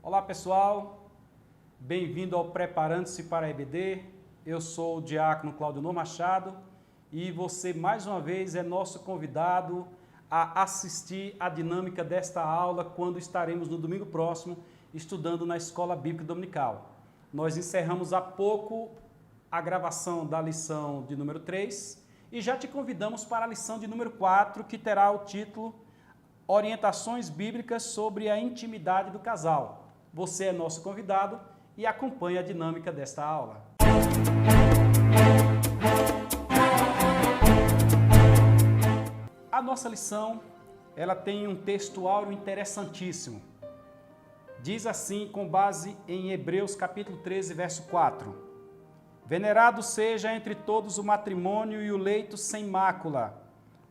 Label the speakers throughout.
Speaker 1: Olá pessoal, bem-vindo ao Preparando-se para a EBD. Eu sou o diácono Claudio Machado e você mais uma vez é nosso convidado a assistir a dinâmica desta aula quando estaremos no domingo próximo estudando na Escola Bíblica Dominical. Nós encerramos há pouco a gravação da lição de número 3 e já te convidamos para a lição de número 4, que terá o título Orientações Bíblicas sobre a Intimidade do Casal. Você é nosso convidado e acompanhe a dinâmica desta aula. A nossa lição, ela tem um texto áureo interessantíssimo. Diz assim, com base em Hebreus capítulo 13, verso 4. Venerado seja entre todos o matrimônio e o leito sem mácula,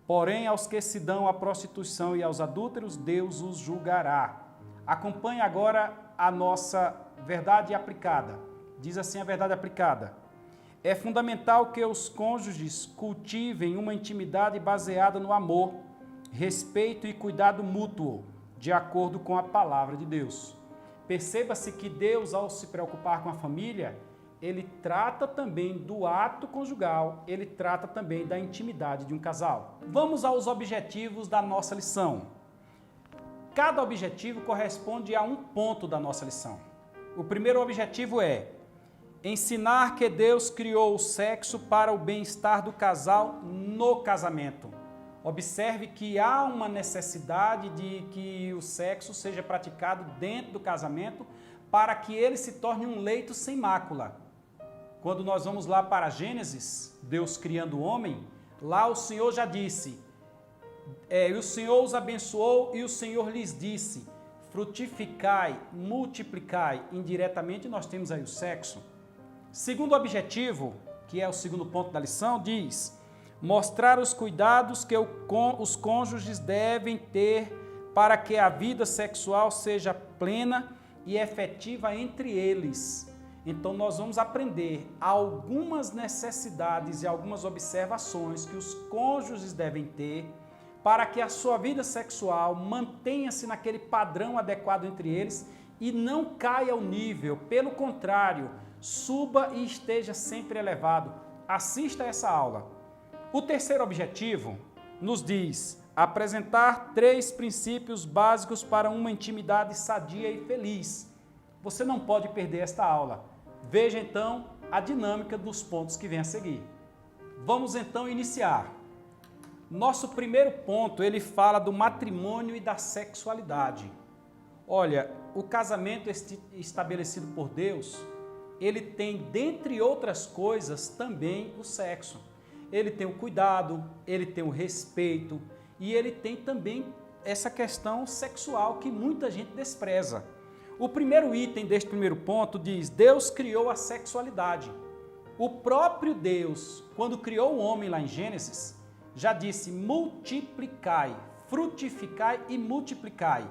Speaker 1: porém aos que se dão à prostituição e aos adúlteros, Deus os julgará. Acompanhe agora a nossa verdade aplicada. Diz assim a verdade aplicada. É fundamental que os cônjuges cultivem uma intimidade baseada no amor, respeito e cuidado mútuo, de acordo com a palavra de Deus. Perceba-se que Deus, ao se preocupar com a família, ele trata também do ato conjugal, ele trata também da intimidade de um casal. Vamos aos objetivos da nossa lição. Cada objetivo corresponde a um ponto da nossa lição. O primeiro objetivo é ensinar que Deus criou o sexo para o bem-estar do casal no casamento. Observe que há uma necessidade de que o sexo seja praticado dentro do casamento para que ele se torne um leito sem mácula. Quando nós vamos lá para Gênesis, Deus criando o homem, lá o Senhor já disse, o Senhor os abençoou e o Senhor lhes disse, frutificai, multiplicai. Indiretamente nós temos aí o sexo. Segundo objetivo, que é o segundo ponto da lição, diz, mostrar os cuidados que os cônjuges devem ter para que a vida sexual seja plena e efetiva entre eles. Então nós vamos aprender algumas necessidades e algumas observações que os cônjuges devem ter para que a sua vida sexual mantenha-se naquele padrão adequado entre eles e não caia o nível, pelo contrário, suba e esteja sempre elevado. Assista a essa aula. O terceiro objetivo nos diz apresentar 3 princípios básicos para uma intimidade sadia e feliz. Você não pode perder esta aula. Veja então a dinâmica dos pontos que vem a seguir. Vamos então iniciar. Nosso primeiro ponto, ele fala do matrimônio e da sexualidade. Olha, o casamento estabelecido por Deus, ele tem, dentre outras coisas, também o sexo. Ele tem o cuidado, ele tem o respeito e ele tem também essa questão sexual que muita gente despreza. O primeiro item deste primeiro ponto diz, Deus criou a sexualidade. O próprio Deus, quando criou o homem lá em Gênesis, já disse, multiplicai, frutificai e multiplicai.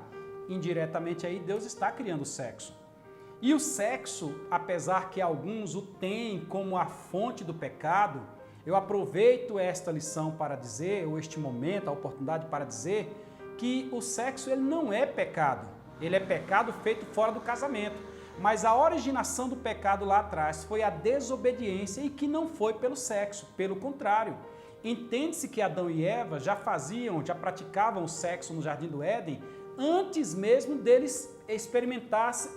Speaker 1: Indiretamente aí Deus está criando o sexo. E o sexo, apesar que alguns o têm como a fonte do pecado, eu aproveito esta lição para dizer, ou este momento, a oportunidade para dizer, que o sexo ele não é pecado. Ele é pecado feito fora do casamento. Mas a originação do pecado lá atrás foi a desobediência e que não foi pelo sexo, pelo contrário. Entende-se que Adão e Eva já praticavam o sexo no Jardim do Éden antes mesmo deles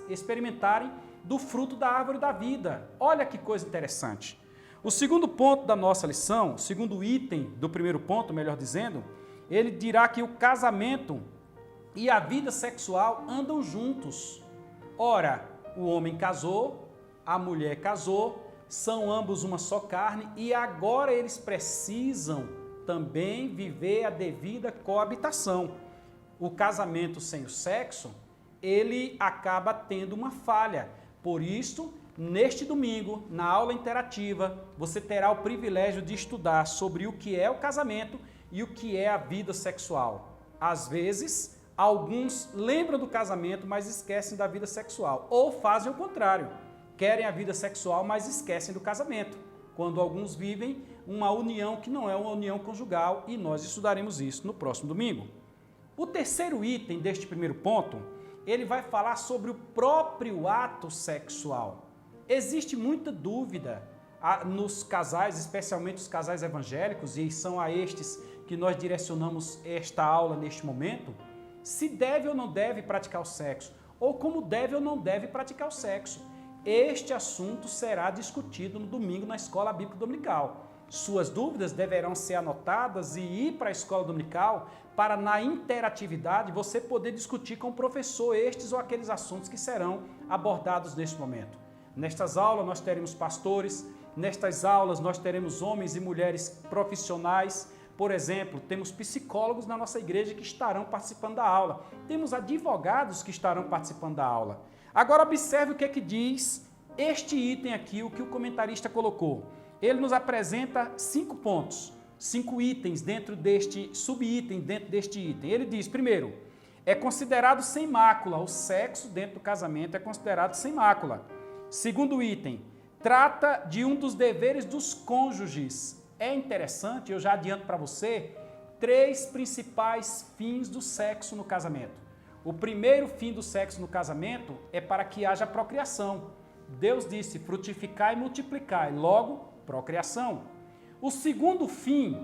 Speaker 1: experimentarem do fruto da árvore da vida. Olha que coisa interessante. O segundo ponto da nossa lição, o segundo item do primeiro ponto, melhor dizendo, ele dirá que o casamento e a vida sexual andam juntos. Ora, o homem casou, a mulher casou, são ambos uma só carne e agora eles precisam também viver a devida coabitação. O casamento sem o sexo, ele acaba tendo uma falha. Por isso, neste domingo, na aula interativa, você terá o privilégio de estudar sobre o que é o casamento e o que é a vida sexual. Às vezes, alguns lembram do casamento, mas esquecem da vida sexual. Ou fazem o contrário, querem a vida sexual, mas esquecem do casamento. Quando alguns vivem uma união que não é uma união conjugal, e nós estudaremos isso no próximo domingo. O terceiro item deste primeiro ponto, ele vai falar sobre o próprio ato sexual. Existe muita dúvida nos casais, especialmente os casais evangélicos, e são a estes que nós direcionamos esta aula neste momento, se deve ou não deve praticar o sexo, ou como deve ou não deve praticar o sexo. Este assunto será discutido no domingo na Escola Bíblica Dominical. Suas dúvidas deverão ser anotadas e ir para a Escola Dominical para, na interatividade, você poder discutir com o professor estes ou aqueles assuntos que serão abordados neste momento. Nestas aulas nós teremos pastores, nestas aulas nós teremos homens e mulheres profissionais. Por exemplo, temos psicólogos na nossa igreja que estarão participando da aula. Temos advogados que estarão participando da aula. Agora observe o que é que diz este item aqui, o que o comentarista colocou. Ele nos apresenta 5 pontos, 5 itens dentro deste subitem, dentro deste item. Ele diz, primeiro, é considerado sem mácula, o sexo dentro do casamento é considerado sem mácula. Segundo item, trata de um dos deveres dos cônjuges. É interessante, eu já adianto para você, 3 principais fins do sexo no casamento. O primeiro fim do sexo no casamento é para que haja procriação. Deus disse, frutificai e multiplicai, logo, procriação. O segundo fim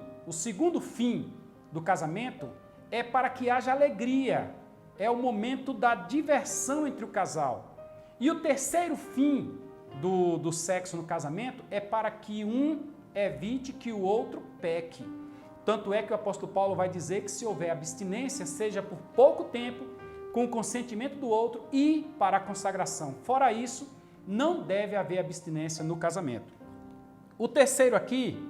Speaker 1: do casamento é para que haja alegria, é o momento da diversão entre o casal. E o terceiro fim do sexo no casamento é para que um evite que o outro peque. Tanto é que o apóstolo Paulo vai dizer que se houver abstinência, seja por pouco tempo, com o consentimento do outro e para a consagração. Fora isso, não deve haver abstinência no casamento. O terceiro aqui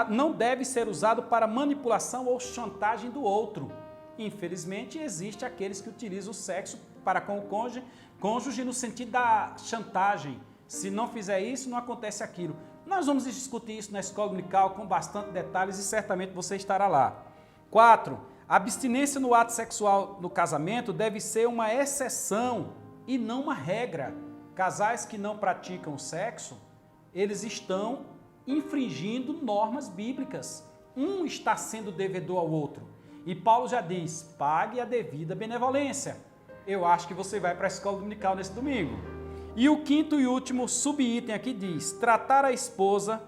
Speaker 1: não deve ser usado para manipulação ou chantagem do outro. Infelizmente, existe aqueles que utilizam o sexo para com o cônjuge no sentido da chantagem. Se não fizer isso, não acontece aquilo. Nós vamos discutir isso na Escola Dominical com bastante detalhes e certamente você estará lá. 4. A abstinência no ato sexual no casamento deve ser uma exceção e não uma regra. Casais que não praticam o sexo, eles estão infringindo normas bíblicas. Um está sendo devedor ao outro. E Paulo já diz, pague a devida benevolência. Eu acho que você vai para a Escola Dominical nesse domingo. E o quinto e último subitem aqui diz, tratar a esposa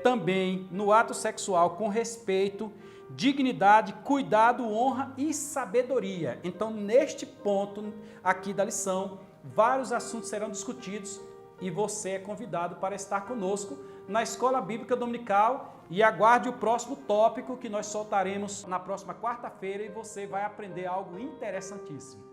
Speaker 1: também no ato sexual com respeito, dignidade, cuidado, honra e sabedoria. Então, neste ponto aqui da lição, vários assuntos serão discutidos e você é convidado para estar conosco na Escola Bíblica Dominical e aguarde o próximo tópico que nós soltaremos na próxima quarta-feira e você vai aprender algo interessantíssimo.